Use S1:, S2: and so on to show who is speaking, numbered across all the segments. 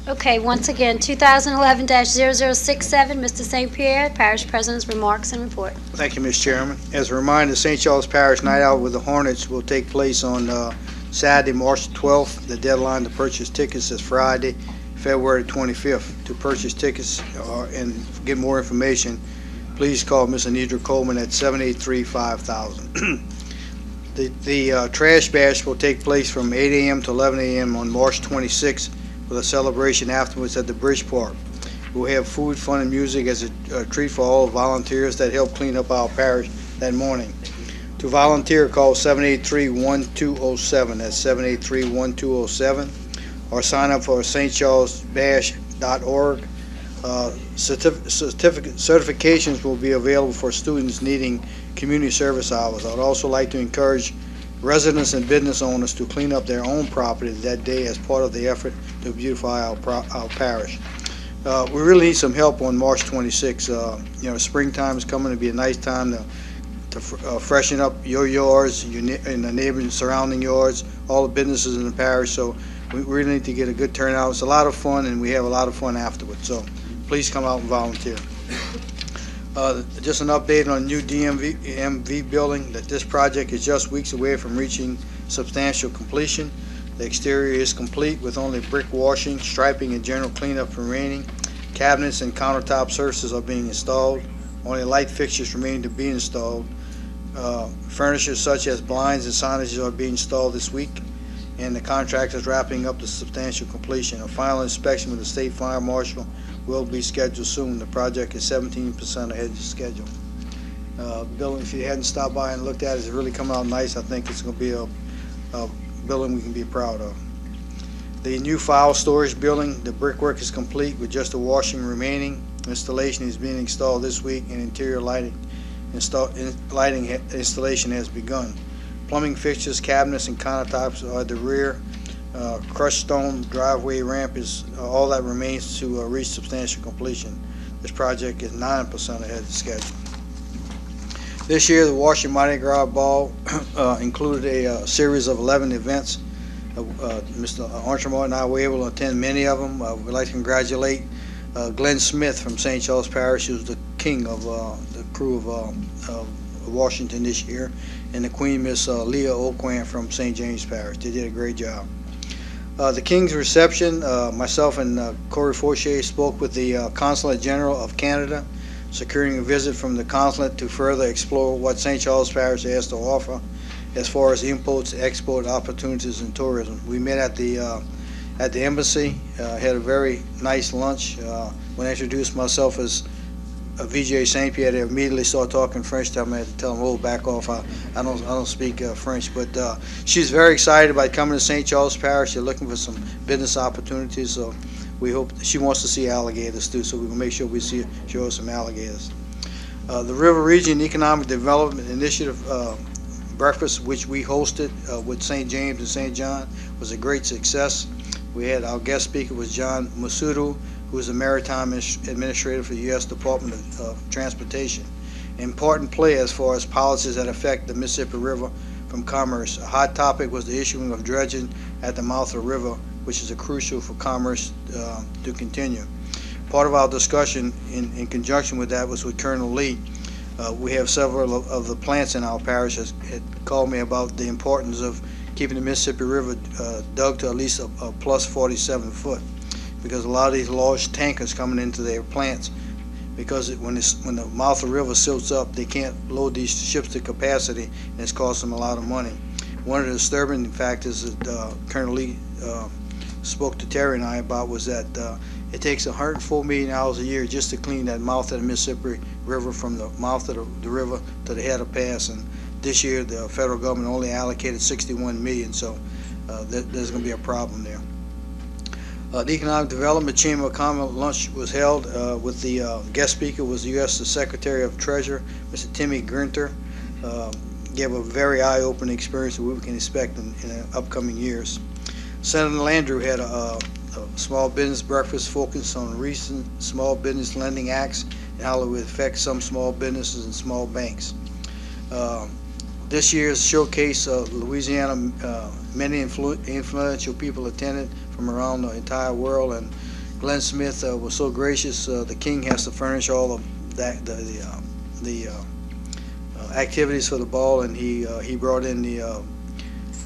S1: Okay, once again, 2011-0067, Mr. St. Pierre, Parish President's remarks and report.
S2: Thank you, Ms. Chairman. As a reminder, St. Charles Parish Night Out with the Hornets will take place on Saturday, March 12th. The deadline to purchase tickets is Friday, February 25th. To purchase tickets and get more information, please call Ms. Anidra Coleman at 783-5000. The Trash Bash will take place from 8 a.m. to 11 a.m. on March 26th with a celebration afterwards at the Bridge Park. We'll have food, fun, and music as a treat for all volunteers that help clean up our parish that morning. To volunteer, call 783-1207. That's 783-1207. Or sign up for stcharlesbash.org. Certifications will be available for students needing community service hours. I'd also like to encourage residents and business owners to clean up their own property that day as part of the effort to beautify our parish. We really need some help on March 26th. Springtime is coming to be a nice time to freshen up your yards and the neighboring surrounding yards, all the businesses in the parish. So we really need to get a good turnout. It's a lot of fun, and we have a lot of fun afterwards. So please come out and volunteer. Just an update on new DMV building, that this project is just weeks away from reaching substantial completion. The exterior is complete with only brick washing, striping, and general cleanup remaining. Cabinets and countertop surfaces are being installed. Only light fixtures remain to be installed. Furniture such as blinds and signages are being installed this week, and the contractor is wrapping up the substantial completion. A final inspection with the State Fire Marshal will be scheduled soon. The project is 17% ahead of schedule. The building, if you hadn't stopped by and looked at it, it's really come out nice. I think it's going to be a building we can be proud of. The new file storage building, the brickwork is complete with just the washing remaining. Installation is being installed this week, and interior lighting installation has begun. Plumbing fixtures, cabinets, and countertops are at the rear. Crushed stone driveway ramp is all that remains to reach substantial completion. This project is 9% ahead of schedule. This year, the Washington Mardi Gras Ball included a series of 11 events. Mr. Archibald and I were able to attend many of them. We'd like to congratulate Glenn Smith from St. Charles Parish, who's the king of the crew of Washington this year, and the Queen, Miss Leah Oquan from St. James Parish. They did a great job. The King's reception, myself and Corey Fauché spoke with the Consulate General of Canada, securing a visit from the consulate to further explore what St. Charles Parish has to offer as far as imports, export opportunities, and tourism. We met at the embassy, had a very nice lunch. When I introduced myself as V.J. St. Pierre, they immediately started talking French. I had to tell them, "Oh, back off! I don't speak French." But she's very excited about coming to St. Charles Parish. They're looking for some business opportunities, so we hope she wants to see alligators too. So we can make sure we show her some alligators. The River Region Economic Development Initiative breakfast, which we hosted with St. James and St. John, was a great success. We had our guest speaker was John Masudu, who is the Maritime Administrator for the U.S. Department of Transportation. Important play as far as policies that affect the Mississippi River from commerce. A hot topic was the issuing of dredging at the mouth of the river, which is crucial for commerce to continue. Part of our discussion in conjunction with that was with Colonel Lee. We have several of the plants in our parish had called me about the importance of keeping the Mississippi River dug to at least a plus 47 foot. Because a lot of these large tankers coming into their plants, because when the mouth of the river silts up, they can't load these ships to capacity, and it's costing them a lot of money. One of the disturbing factors that Colonel Lee spoke to Terry and I about was that it takes $104 million a year just to clean that mouth of the Mississippi River from the mouth of the river to the head of pass. And this year, the federal government only allocated $61 million, so there's going to be a problem there. The Economic Development Chamber of Commerce lunch was held with the guest speaker was the U.S. Secretary of Treasury, Mr. Timmy Grinter. Gave a very eye-opening experience of what we can expect in the upcoming years. Senator Landrieu had a small business breakfast focused on recent small business lending acts and how it would affect some small businesses and small banks. This year's showcase of Louisiana, many influential people attended from around the entire world, and Glenn Smith was so gracious. The king has to furnish all of that, the activities for the ball, and he brought in the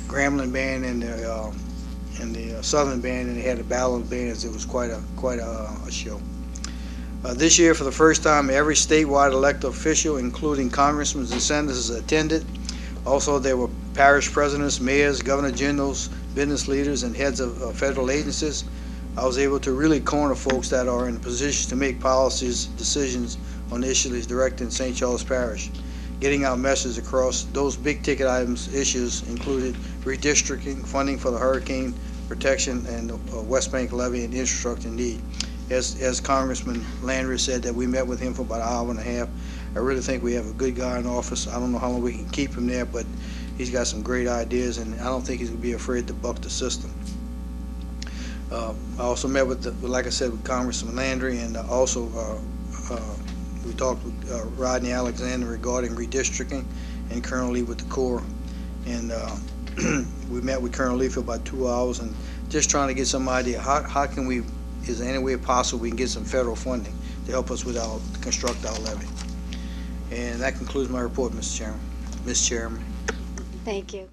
S2: Grambling band and the Southern band, and they had a battle of bands. It was quite a show. This year, for the first time, every statewide elected official, including congressmen and senators, attended. Also, there were parish presidents, mayors, governor generals, business leaders, and heads of federal agencies. I was able to really corner folks that are in positions to make policies, decisions on issues directed in St. Charles Parish. Getting our message across, those big ticket items issues included redistricting, funding for the hurricane protection and the West Bank levee and infrastructure need. As Congressman Landry said, that we met with him for about an hour and a half. I really think we have a good guy in office. I don't know how long we can keep him there, but he's got some great ideas, and I don't think he's going to be afraid to buck the system. I also met with, like I said, with Congressman Landry, and also we talked with Rodney Alexander regarding redistricting, and Colonel Lee with the Corps. And we met with Colonel Lee for about 2 hours, and just trying to get some idea how can we, is there any way possible we can get some federal funding to help us with construct our levee. And that concludes my report, Mr. Chairman. Ms. Chairman.
S1: Thank you.